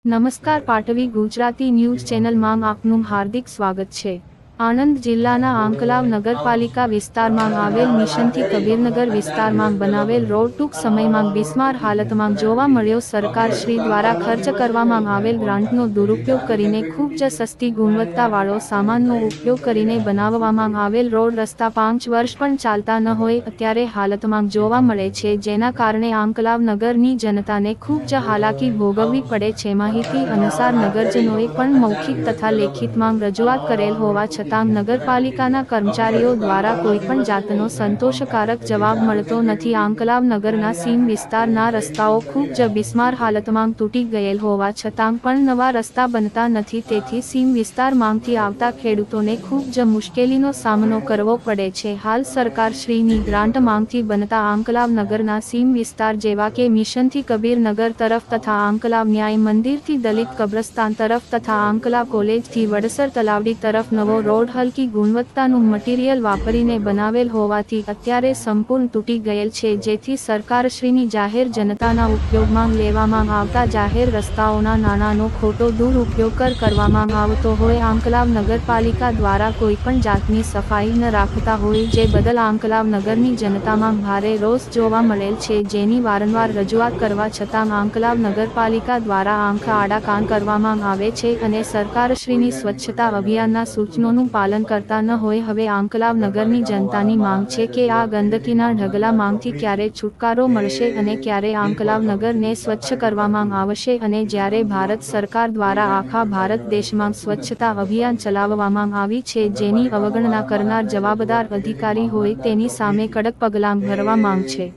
નમસ્કાર પાટવી ગુજરાતી ન્યૂઝ ચેનલમાં આપનું હાર્દિક સ્વાગત છે। આણંદ જિલ્લાના આંકલાવ નગરપાલિકા વિસ્તારમાં આવેલ મિશનથી કબીરનગર વિસ્તારમાં બનાવેલ રોડ ટૂંક સમયમાં બિસ્માર હાલતમાં જોવા મળ્યો। સરકાર શ્રી દ્વારા ખર્ચ કરવામાં આવેલ ગ્રાન્ટનો દુરુપયોગ કરીને ખૂબ જ સસ્તી ગુણવત્તાવાળો સામાનનો ઉપયોગ કરીને બનાવવામાં આવેલ રોડ રસ્તા 5 વર્ષ પણ ચાલતા ન હોય અત્યારે હાલતમાં જોવા મળે છે, જેના કારણે આંકલાવ નગરની જનતાને ખૂબ જ હાલાકી ભોગવવી પડે છે। માહિતી અનુસાર નગરજનોએ પણ મૌખિક તથા લેખિતમાં રજૂઆત કરેલ હોવા છતાં નગરપાલિકાના કર્મચારીઓ દ્વારા કોઈપણ જાતનો સંતોષકારક જવાબ મળતો નથી। આંકલાવ નગરના સીમ વિસ્તારના રસ્તાઓ ખૂબ જ બિસ્માર હાલતમાં તૂટી ગયેલ હોવા છતાં પણ નવા રસ્તા બનતા નથી, તેથી સીમ વિસ્તારમાંથી આવતા ખેડૂતોને ખૂબ જ મુશ્કેલીનો સામનો કરવો પડે છે। હાલ સરકારશ્રીની ગ્રાન્ટ માંગથી બનતા આંકલાવ નગરના સીમ વિસ્તાર જેવા કે મિશનથી કબીરનગર તરફ તથા આંકલાવ ન્યાય મંદિરથી દલિત કબ્રસ્તાન તરફ તથા આંકલાવ કોલેજથી વડસર તલાવડી તરફ નવો રોડ હલકી ગુણવત્તાનું મટીરીયલ વાપરીને બનાવેલ હોવાથી અત્યારે સંપૂર્ણ તૂટી ગયેલ છે, જેથી સરકારશ્રીની જાહેર જનતાના ઉપયોગમાં લેવામાં આવતા જાહેર રસ્તાઓના નાણાંનો ખોટો દુરુપયોગ કરવામાં આવતો હોય। આંકલાવ નગરપાલિકા દ્વારા કોઈપણ જાતની સફાઈ ન રાખતા હોય, જે બદલ આંકલાવ નગરની જનતામાં ભારે રોષ જોવા મળેલ છે, જેની વારંવાર રજૂઆત કરવા છતાં આંકલાવ નગરપાલિકા દ્વારા આંખા આડા કાન કરવામાં આવે છે અને સરકારશ્રીની સ્વચ્છતા અભિયાનના સૂચનોનું પાલન કરતા ન હોય। હવે આંકલાવ નગરની જનતાની માંગ છે કે આ ગંદકીના ઢગલા માંગથી ક્યારે છુટકારો મળશે અને ક્યારે આંકલાવ નગરને સ્વચ્છ કરવામાં આવશે અને જ્યારે ભારત સરકાર દ્વારા આખા ભારત દેશમાં સ્વચ્છતા અભિયાન ચલાવવામાં આવી છે, જેની અવગણના કરનાર જવાબદાર અધિકારી હોય તેની સામે કડક પગલાં ભરવા માંગ છે,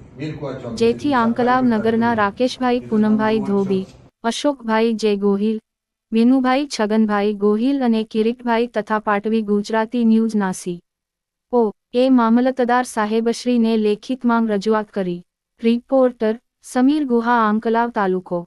જેથી આંકલાવ નગરના રાકેશભાઈ પૂનમભાઈ ધોબી, અશોકભાઈ જે ગોહિલ, વિનુભાઈ છગનભાઈ ગોહિલ અને કિરીટભાઈ તથા પાટવી ગુજરાતી ન્યૂઝ નાસી એ મામલતદાર સાહેબશ્રીને લેખિતમાં રજૂઆત કરી। રિપોર્ટર સમીર ગુહા, આંકલાવ તાલુકો।